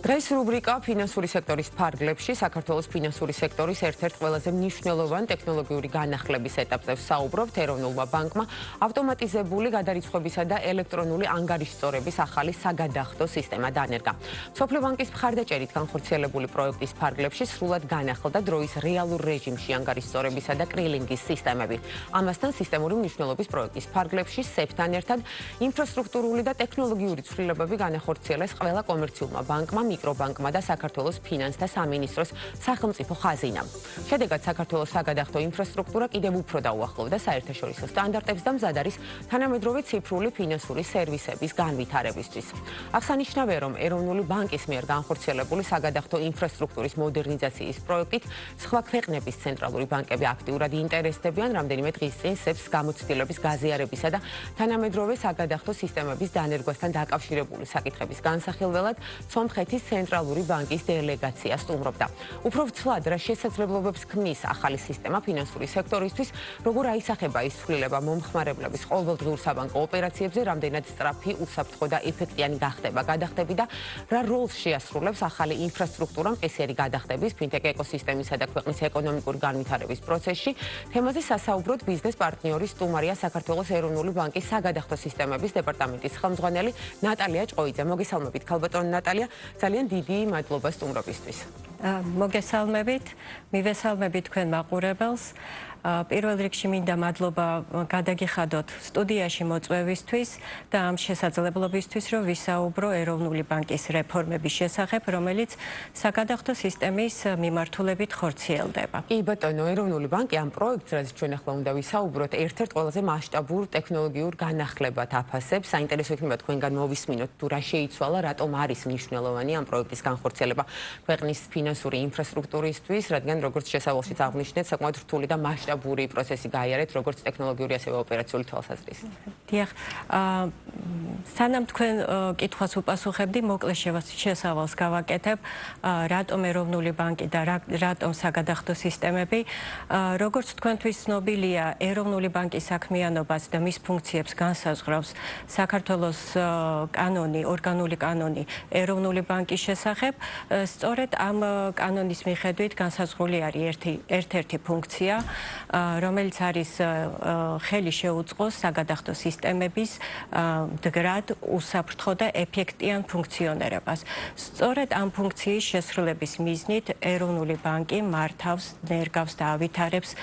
დღეს რუბრიკა ფინანსური სექტორის ფარგლებში საქართველოს ფინანსური სექტორის ერთ-ერთ ყველაზე მნიშვნელოვან ტექნოლოგიური განახლების ეტაპზე ვსაუბრობთ. ეროვნულმა ბანკმა ავტომატიზებული გადარიცხვებისა და ელექტრონული ანგარიშსწორების ახალი საგადახდო სისტემა დანერგა. სოფლიო ბანკის მხარდაჭერით განხორციელებული პროექტის ფარგლებში სრულად განახლდა დროის რეალურ რეჟიმში ანგარიშსწორებისა და კრილინგის სისტემები. ამასთან სისტემური მნიშვნელობის პროექტის ფარგლებში სეფთან ერთად ინფრასტრუქტურული და ტექნოლოგიური ცვლილებები განახორციელეს ყველა კომერციულმა ბანკმა, მიკრობანკმა და საქართველოს ფინანსთა სამინისტროს სახელმწიფო ხაზინამ. შედეგად საქართველოს საგადახდო ინფრასტრუქტურა კიდევ უფრო დაუახლოვდა საერთაშორისო სტანდარტებს და მზად არის თანამედროვე ციფრული ფინანსური სერვისების განვითარებისთვის. აღსანიშნავია, რომ ეროვნული ბანკის მიერ განხორციელებული საგადახდო ინფრასტრუქტურის მოდერნიზაციის პროექტით სხვა ქვეყნების ცენტრალური ბანკები აქტიურად ინტერესდებიან. რამდენიმე დღის წინ სეფს გამოცდილების გაზიარებისა და თანამედროვე საგადახდო სისტემების დანერგვასთან დაკავშირებული საკითხების განსახილველად სომხეთის ცენტრალური ბანკის დელეგაცია სტუმრობდა. უფრო ვცვლად, რა შესაძლებლობებს ქმნის ახალი სისტემა ფინანსური სექტორისთვის, როგორ აისახება ის ცვლილება მომხმარებლების ყოველდღიურ საბანკო ოპერაციებზე, რამდენად სწრაფი, უსაფრთხო და ეფექტიანი გახდება გადახდები და რა როლს შეასრულებს ახალი ინფრასტრუქტურა მყისიერი გადახდების, ფინტეკ ეკოსისტემისა და ქვეყნის ეკონომიკური განვითარების პროცესში. თემაზე სასაუბროდ ბიზნეს პარტნიორი სტუმარია საქართველოს ეროვნული ბანკის საგადახდო სისტემების დეპარტამენტის ხელმძღვანელი ნატალია ჭყოიძე. მოგესალმებით, ქალბატონი ნატალია. ძალიან დიდი მადლობა სტუმრობისთვის. მოგესალმებით, მივესალმებით თქვენ მაყურებელს. პირველ რიგში მინდა მადლობა გადაგიხადოთ სტუდიაში მოწვევისთვის და ამ შესაძლებლობისთვის, რომ ვისაუბრო ეროვნული ბანკის რეფორმების შესახებ, რომელიც საგადახდო სისტემის მიმართულებით ხორციელდება. კი ბატონო, ეროვნული ბანკი ამ პროექტს, რაც ჩვენ ახლა უნდა ვისაუბროთ, ერთ-ერთ ყველაზე მასშტაბურ ტექნოლოგიურ განახლებად აფასებს. საინტერესო იქნება თქვენგან მოვისმინოთ, თუ რა შეიცვალა, რატომ არის მნიშვნელოვანი ამ პროექტის განხორციელება ქვეყნის ფინანსური ინფრასტრუქტურისთვის, რადგან როგორც შესავალშიც აღნიშნეთ, საკმაოდ რთული და მასშტაბური პროცესი გაიარეთ, როგორც ტექნოლოგიური, ასევე ოპერაციული თვალსაზრისით. დიახ, სანამ თქვენ კითხვას უპასუხებდი, მოკლე შესავალს გავაკეთებ, რატომ ეროვნული ბანკი და რატომ საგადახდო სისტემები. როგორც თქვენთვის ცნობილია, ეროვნული ბანკის საქმიანობას და მის ფუნქციებს განსაზღვრავს საქართველოს კანონი, ორგანული კანონი ეროვნული ბანკის შესახებ. სწორედ ამ კანონის მიხედვით განსაზღვრული არის ერთ-ერთი ფუნქცია, რომელიც არის ხელი შეუწყოს საგადახდო სისტემების მდგრად, უსაფრთხო და ეფექტიან ფუნქციონირებას. სწორედ ამ ფუნქციის შესრულების მიზნით ეროვნული ბანკი მართავს, ნერგავს და ავითარებს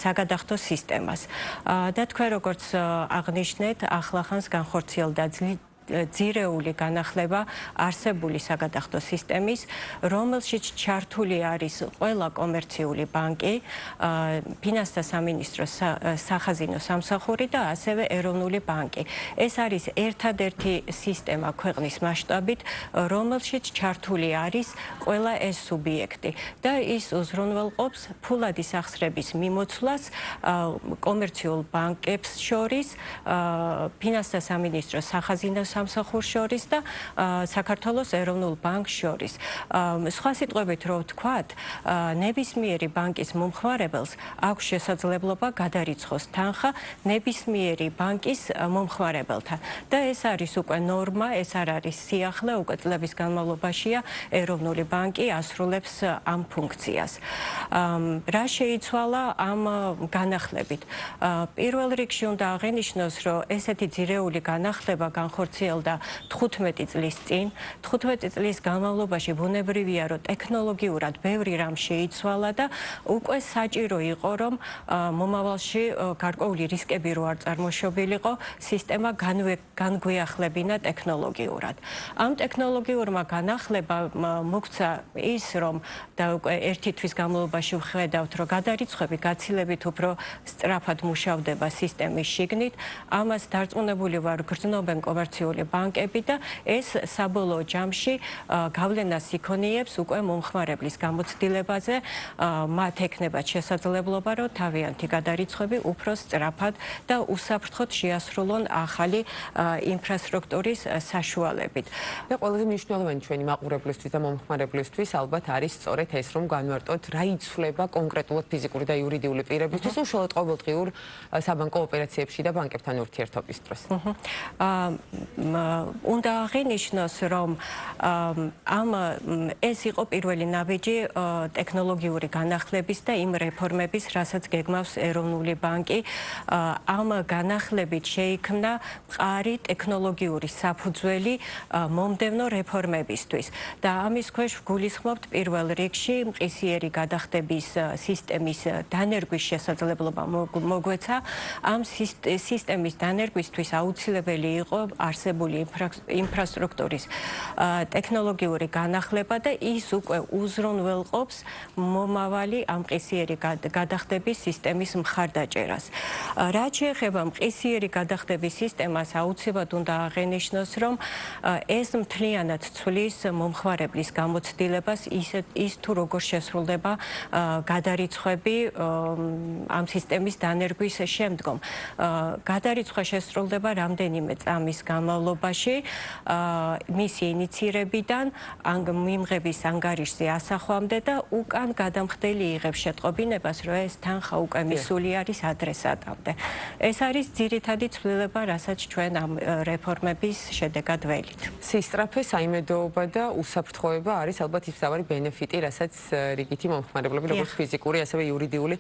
საგადახდო სისტემას. და თქვენ როგორც აღნიშნეთ, ახლახანს განხორციელდა ძირეული განახლება არსებული საგადახდო სისტემის, რომელშიც ჩართული არის ყველა კომერციული ბანკი, ფინანსთა სამინისტროს სახაზინო სამსახური და ასევე ეროვნული ბანკი. ეს არის ერთადერთი სისტემა ქვეყნის მასშტაბით, რომელშიც ჩართული არის ყველა ეს სუბიექტი და ის უზრუნველყოფს ფულადი სახსრების მიმოცვლას კომერციულ ბანკებს შორის, ფინანსთა სამინისტროს სახაზინო სამსახურს შორის და საქართველოს ეროვნულ ბანკს შორის. სხვა სიტყვებით რო ვთქვათ, ნებისმიერი ბანკის მომხმარებელს აქვს შესაძლებლობა გადარიცხოს თანხა ნებისმიერი ბანკის მომხმარებელთან. და ეს არის უკვე ნორმა, ეს არ არის სიახლე, უკვე წლების განმავლობაშია ეროვნული ბანკი ასრულებს ამ ფუნქციას. რა შეიცვალა ამ განახლებით? პირველ რიგში უნდა აღინიშნოს, რომ ესეთი ძირეული განახლება განხორციელდა 15 წლის წინ. 15 წლის განმავლობაში ბუნებრივია, რომ ტექნოლოგიურად ბევრი რამ შეიცვალა და უკვე საჭირო იყო, რომ მომავალში გარკვეული რისკები რო არ წარმოშობილიყო, სისტემა განგვიახლებინა ტექნოლოგიურად. ამ ტექნოლოგიურმა განახლებამ მოგვცა ის, რომ და უკვე ერთი თვის განმავლობაში ვხედავთ, რომ გადარიცხვები გაცილებით უფრო სწრაფად მუშავდება სისტემის შიგნით. ამას დარწმუნებული ვარ, გრძნობენ კომერციული ბანკები და ეს საბოლოო ჯამში გავლენას იქონიებს უკვე მომხმარებლის გამოცდილებაზე. მათ ექნებათ შესაძლებლობა, რომ თავიანთი გადარიცხვები უფრო სწრაფად და უსაფრთხოდ შეასრულონ ახალი ინფრასტრუქტურის საშუალებით. და ყველაზე მნიშვნელოვანი ჩვენი მაყურებლისთვის და მომხმარებლისთვის ალბათ არის სწორედ ეს, რომ განვარტოთ რა იცვლება კონკრეტულად ფიზიკური და იურიდიული პირებისთვის უშუალოდ ყოველდღიურ საბანკო ოპერაციებში და ბანკებთან ურთიერთობის დროს. უნდა აღინიშნოს, რომ ეს იყო პირველი ნაბიჯი ტექნოლოგიური განახლების და იმ რეფორმების, რასაც გეგმავს ეროვნული ბანკი. ამ განახლებით შეიქმნა მყარი ტექნოლოგიური საფუძველი მომდევნო რეფორმებისთვის და ამის ქვეშ გულისხმობთ პირველ რიგში მყისიერი გადახდების სისტემის დანერგვის შესაძლებლობა მოგვეცა. ამ სისტემის დანერგვისთვის აუცილებელი იყო არსებული ინფრასტრუქტურის ტექნოლოგიური განახლება და ის უკვე უზრუნველყოფს მომავალი ამ მყისიერი გადახდების სისტემის მხარდაჭერას. რაც შეეხება მყისიერი გადახდების სისტემას, აუცილებლად უნდა აღინიშნოს, რომ ეს მთლიანად ცვლის მომხმარებლის გამოცდილებას ის თუ როგორ შესრულდება გადარიცხვები ამ სისტემის დანერგვის შემდგომ. გადარიცხვა შესრულდება რამდენიმე წამის განმავლობაში მისი ინიცირებიდან მიმღების ანგარიშზე ასახვამდე და უკან გადამხდელი იღებს შეტყობინებას, რომ ეს თანხა უკვე მისული არის ადრესატამდე. ეს არის ძირითადი ცვლილება, რასაც ჩვენ ამ რეფორმების შედეგად ველით. სისწრაფე, საიმედოობა და უსაფრთხოება არის ალბათ ის მთავარი ბენეფიტი, რასაც რიგითი მომხმარებლები, როგორც ფიზიკური, ასევე იურიდიული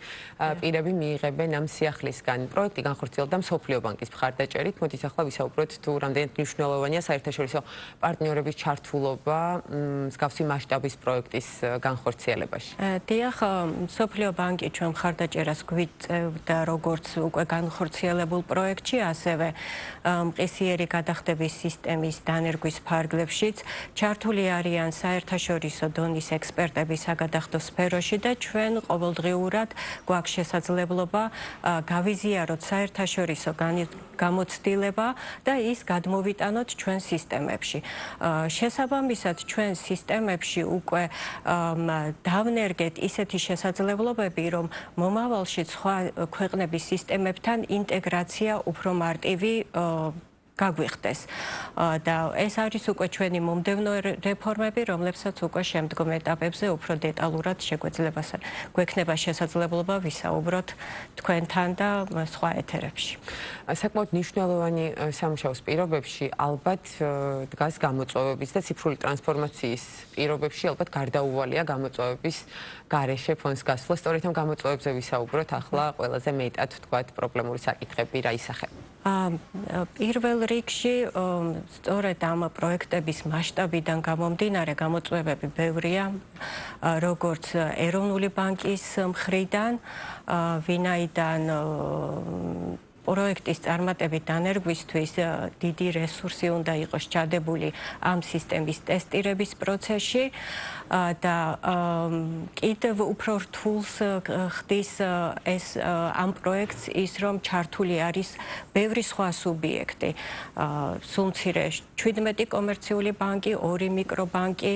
პირები მიიღებენ ამ სიახლისგან. პროექტი განხორციელდა მსოფლიო ბანკის მხარდაჭერით. მოდით ახლა ვისაუბროთ თუ რამდენად მნიშვნელოვანია საერთაშორისო პარტნიორების ჩართულობა მსგავსი მასშტაბის პროექტის განხორციელებაში. დიახ, მსოფლიო ბანკი ჩვენ მხარდაჭერას გვიწევდა როგორც უკვე განხორციელებულ პროექტში, ასევე მყისიერი გადახდების სისტემის დანერგვის ფარგლებშიც. ჩართული არიან საერთაშორისო დონის ექსპერტები საგადახდო სფეროში და ჩვენ ყოველდღიურად გვაქვს შესაძლებლობა გავიზიაროთ საერთაშორისო გამოცდილება და ის გადმოვიტანოთ ჩვენ სისტემებში. შესაბამისად, ჩვენ სისტემებში უკვე დავნერგეთ ისეთი შესაძლებლობები, რომ მომავალში სხვა ქვეყნების სისტემებთან ინტეგრაცია უფრო მარტივი გაგვიხდეს. და ეს არის უკვე ჩვენი მომდევნო რეფორმები, რომლებსაც უკვე შემდგომ ეტაპებზე უფრო დეტალურად გვექნება შესაძლებლობა ვისაუბროთ თქვენთან და სხვა ეთერებში. საკმაოდ მნიშვნელოვანი სამუშაოს პირობებში ალბათ დგას გამოწვევების და ციფრული ტრანსფორმაციის პირობებში ალბათ გარდაუვალია გამოწვევების გარეშე ფონს გასვლა. სწორედ ამ გამოწვევებზე ვისაუბროთ ახლა ყველაზე მეტად ვთქვათ პრობლემური საკითხები რა ისახება. პირველ რიგში სწორედ ამ პროექტების მასშტაბიდან გამომდინარე გამოწვევები ბევრია, როგორც ეროვნული ბანკის მხრიდან, ვინაიდან პროექტის წარმატებით დანერგვისთვის დიდი რესურსი უნდა იყოს ჩადებული ამ სისტემის ტესტირების პროცესში და კიდევ უფრო რთულს ხდის ეს ამ პროექტს ის, რომ ჩართული არის ბევრი სხვა სუბიექტი. სულ მცირე 17 კომერციული ბანკი, 2 მიკრობანკი,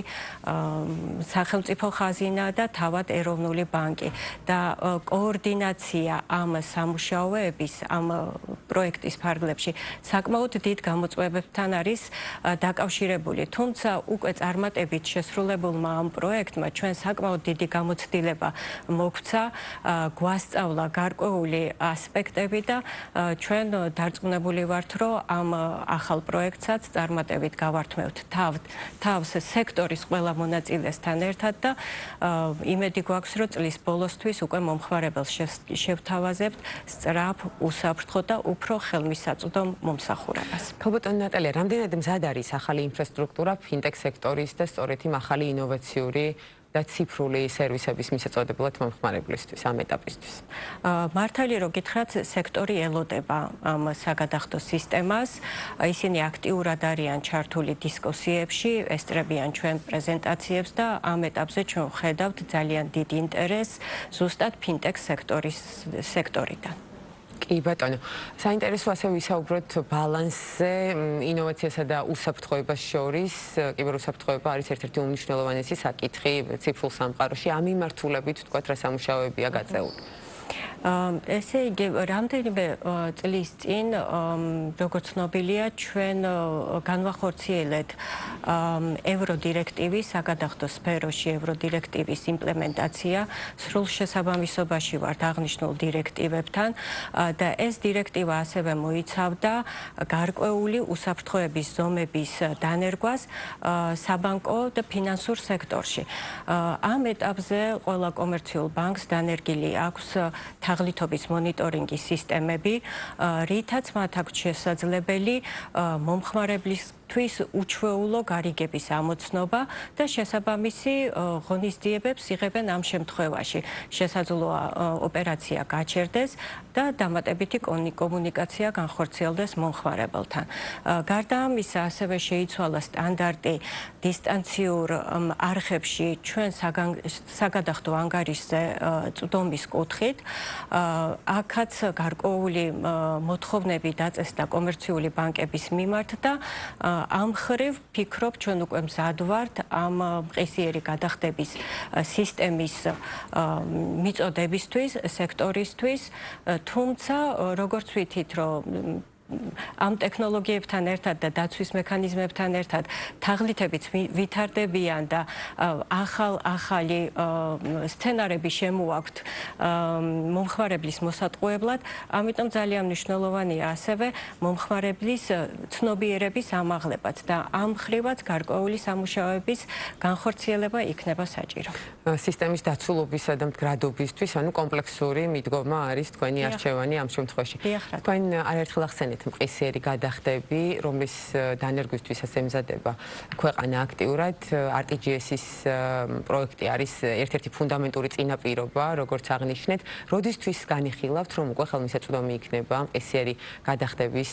სახელმწიფო ხაზინა და თავად ეროვნული ბანკი. და კოორდინაცია ამ სამუშაოების ამ პროექტის ფარგლებში საკმაოდ დიდ გამოწვევებთან არის დაკავშირებული. თუმცა უკვე წარმატებით შესრულებულმა ამ პროექტმა ჩვენ საკმაოდ დიდი გამოცდილება მოგვცა, გვასწავლა გარკვეული ასპექტები და ჩვენ დარწმუნებული ვართ, რომ ამ ახალ პროექტსაც წარმატებით გავართმევთ თავს სექტორის ყველა მონაწილესთან ერთად და იმედი გვაქვს, რომ წლის ბოლოსთვის უკვე მომხმარებელს შევთავაზებთ სწრაფ, უსაფრთხო და უფრო ხელმისაწვდო მომსახურებას. ქალბატონი ნატალია, რამდენად მზად არის ახალი ინფრასტრუქტურა ფინტექ სექტორის და სწორედ იმ ახალი ინოვაციური და ციფრული სერვისების მისაწოდებულად მომხმარებლისთვის ამ ეტაპისთვის? მართალი რომ გითხრათ, სექტორი ელოდება ამ საგადახდო სისტემას. ისინი აქტიურად არიან ჩართული დისკუსიებში, ესწრებიან ჩვენ პრეზენტაციებს და ამ ეტაპზე ჩვენ ვხედავთ ძალიან დიდ ინტერესს ზუსტად ფინტექ სექტორიდან. კი ბატონო, საინტერესო ასევე ვისაუბროთ ბალანსზე ინოვაციასა და უსაფრთხოებას შორის. კიბერუსაფრთხოება არის ერთ-ერთი უმნიშვნელოვანესი საკითხი ციფრულ სამყაროში. ამ მიმართულებით ვთქვათ, რა სამუშაოებია გაწეული? ესე იგი, რამდენიმე წლის წინ, როგორც ცნობილია, ჩვენ განვახორციელეთ ევროდირექტივის საგადახდო სფეროში ევროდირექტივის იმპლემენტაცია სრულ შესაბამისობაში ვართ აღნიშნულ დირექტივებთან და ეს დირექტივა ასევე მოიცავდა გარკვეული უსაფრთხოების ზომების დანერგვას საბანკო და ფინანსურ სექტორში. ამ ეტაპზე ყველა კომერციულ ბანკს დანერგილი აქვს თაღლითობის მონიტორინგის სისტემები, რითაც მათ აქვს შესაძლებელი მომხმარებლისთვის უჩვეულო გარიგების ამოცნობა და შესაბამისი ღონისძიებებს იღებენ ამ შემთხვევაში. შესაძლოა ოპერაცია გაჩერდეს და დამატებითი კომუნიკაცია განხორციელდეს მომხმარებელთან. გარდა ამისა, ასევე შეიცვალა სტანდარტი დისტანციურ არხებში ჩვენ საგადახდო ანგარიშზე წვდომის კუთხით. აქაც გარკვეული მოთხოვნები დაწესდა კომერციული ბანკების მიმართ და ამ ხრივ ფიქრობ ჩვენ უკვე მზად ვართ ამ მყისიერი გადახდების სისტემის მიწოდებისთვის, სექტორისთვის, თუმცა როგორც ვითით, რომ ამ ტექნოლოგიებთან ერთად და დაცვის მექანიზმებთან ერთად თაღლითებიც ვითარდებიან და ახალი სცენარები შემოაქვთ მომხმარებლის მოსატყუებლად, ამიტომ ძალიან მნიშვნელოვანია ასევე მომხმარებლის ცნობიერების ამაღლებაც და ამ ხრივაც გარკვეული სამუშაოების განხორციელება იქნება საჭირო. სისტემის დაცულობისა და მდგრადობისთვის, ანუ კომპლექსური მიდგომა არის თქვენი არჩევანი ამ შემთხვევაში. თქვენ არაერთხელ ახსენეთ მყისიერი გადახდები, რომლის დანერგვისთვისაც ემზადება ქვეყანა აქტიურად. RTGS-ის პროექტი არის ერთ-ერთი ფუნდამენტური წინაპირობა, როგორც აღნიშნეთ. როდისთვის განიხილავთ, რომ უკვე ხელმისაწვდომი იქნება მყისიერი გადახდების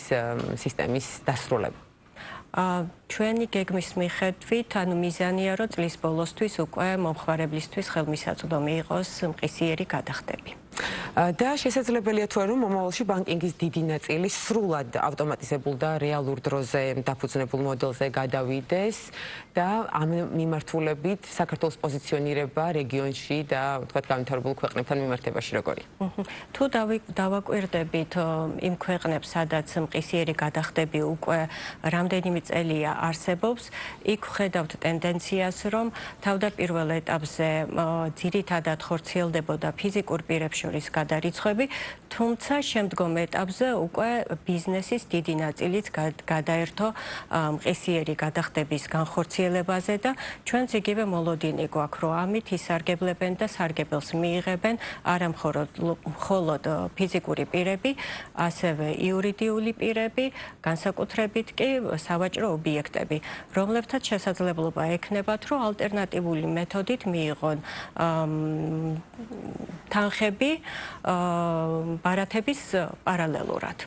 სისტემის დასრულება? ჩვენი გეგმის მიხედვით, ანუ მიზანია, რომ წლის ბოლოსთვის უკვე მომხმარებლისთვის ხელმისაწვდომი იყოს მყისიერი გადახდები. და შესაძლებელია თუ არა, რომ მომავალში ბანკინგის დიდი ნაწილი სრულად ავტომატიზებულ და რეალურ დროზე დაფუძნებულ მოდელზე გადავიდეს და ამ მიმართულებით საქართველოს პოზიციონირება რეგიონში და თქვათ განვითარებულ ქვეყნებთან მიმართებაში როგორია? თუ დავაკვირდებით იმ ქვეყნებს, სადაც მყისიერი გადახდები უკვე რამდენიმე წელია არსებობს, იქ ვხედავთ ტენდენციას, რომ თავდაპირველ ეტაპზე ძირითადად ხორციელდებოდა ფიზიკურ პირებს შორის გადარიცხვები, თუმცა შემდგომ ეტაპზე უკვე ბიზნესის დიდი ნაწილიც გადაერთო მყისიერი გადახდების განხორციელებაზე და ჩვენც იგივე მოლოდინი გვაქვს, რომ ამით ისარგებლებენ და სარგებელს მიიღებენ არა მხოლოდ ფიზიკური პირები, ასევე იურიდიული პირები, განსაკუთრებით კი სავაჭრო ობიექტები, რომლებთაც შესაძლებლობა ექნებათ, რომ ალტერნატიული მეთოდით მიიღონ თანხები ბარათების პარალელურად.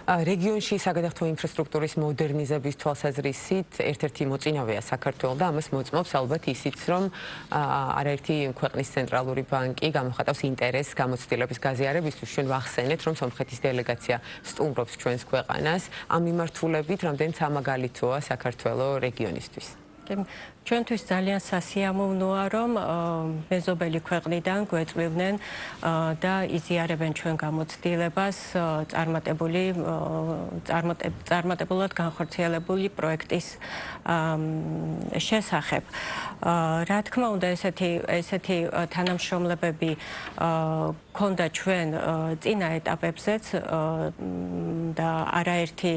რეგიონში საგადახდო ინფრასტრუქტურის მოდერნიზების თვალსაზრისით ერთ-ერთი მოწინავეა საქართველო და ამას მოწმობს ალბათ ისიც, რომ არაერთი ქვეყნის ცენტრალური ბანკი გამოხატავს ინტერესს გამოცდილების გაზიარებისთვის. ჩვენ ვახსენეთ, რომ სომხეთის დელეგაცია სტუმრობს ჩვენს ქვეყანას. ამ მიმართულებით რამდენი სამაგალითოა საქართველო რეგიონისთვის? ჩვენთვის ძალიან სასიამოვნოა, რომ მეზობელი ქვეყნიდან გვეწვივნენ და იზიარებენ ჩვენ გამოცდილებას წარმატებულად განხორციელებული პროექტის შესახებ. რა თქმა უნდა, ესეთი თანამშრომლებები ქონდა ჩვენ წინა ეტაპებზეც და არაერთი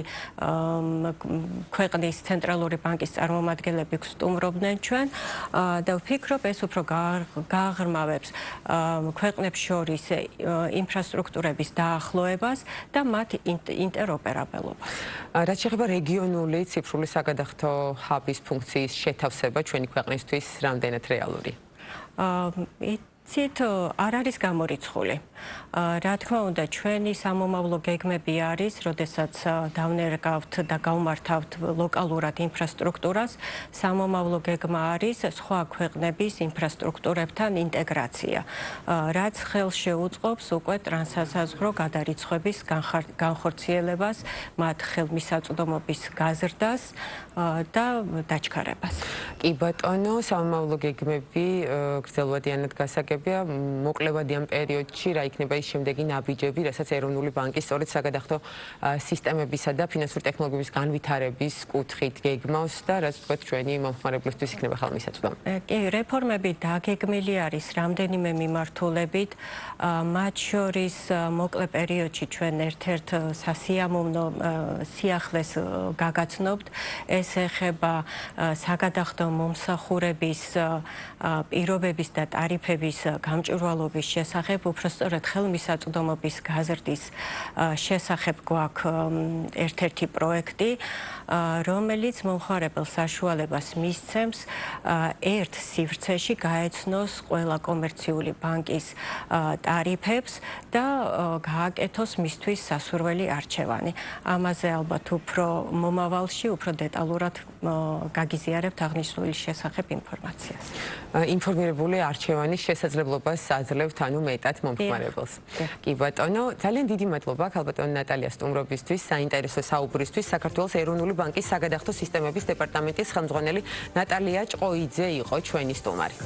ქვეყნის ცენტრალური ბანკის წარმომადგენლები სტუმრობდნენ ჩვენ და ვფიქრობ, ეს უფრო გააღრმავებს ქვეყნებს შორის ინფრასტრუქტურების დაახლოებას და მათ ინტეროპერაბელობას. რაც შეეხება რეგიონული ციფრული საგადახდო ჰაბის ფუნქციის შეთავსება ჩვენი ქვეყნისთვის რამდენად რეალურია? ცით არ არის გამორიცხული. რა თქმა უნდა, ჩვენი სამომავლო გეგმები არის, როდესაც დავნერგავთ და გავმართავთ ლოკალურად ინფრასტრუქტურას, სამომავლო გეგმა არის სხვა ქვეყნების ინფრასტრუქტურებთან ინტეგრაცია, რაც ხელს შეუწყობს უკვე ტრანსსაზღვრო გადარიცხვების განხორციელებას, მათ ხელმისაწვდომობის გაზრდას და დაჩქარებას. კი ბატონო, სამომავლო გეგმები გრძელვადიანად გასაგებია. მოკლევადი ამ პერიოდში რა იქნება ის შემდეგი ნაბიჯები, რასაც ეროვნული ბანკი სწორედ საგადახდო სისტემებისა და ფინანსური ტექნოლოგიების განვითარების კუთხით გეგმავს და რაც თქვათ ჩვენი მომხმარებლისთვის იქნება ხალხმისაწვდომი. კი, რეფორმები დაგეგმილი არის რამდენიმე მიმართულებით, მათ შორის მოკლე პერიოდში ჩვენ ერთ-ერთ სასიამოვნო სიახლეს გაგაცნობთ. ეს ეხება საგადახდო მომსახურების პირობების და ტარიფების გამჭვირვალობის შესახებ, უпростоრად ხელმისაწვდომობის გაზრდის შესახებ გვაქვს ერთ-ერთი პროექტი, რომელიც მომხმარებელს საშუალებას მისცემს ერთ სივრცეში გაეცნოს ყველა კომერციული ბანკის ტარიფებს და გააკეთოს მისთვის სასურველი არჩევანი. ამაზე ალბათ უფრო მომავალში, უფრო დეტალურად გაგიზიარებთ აღნიშნული შესახებ ინფორმაციას. ინფორმირებული არჩევანის შესაძლებლობას აძლევთ ანუ მეტად მომხმარებელს. კი ბატონო, ძალიან დიდი მადლობა ქალბატონ ნატალია სტუმრობისთვის, საინტერესო საუბრისთვის. საქართველოს ეროვნული ბანკის საგადახდო სისტემების დეპარტამენტის ხელმძღვანელი ნატალია ჭყოიძე იყო ჩვენი სტუმარი.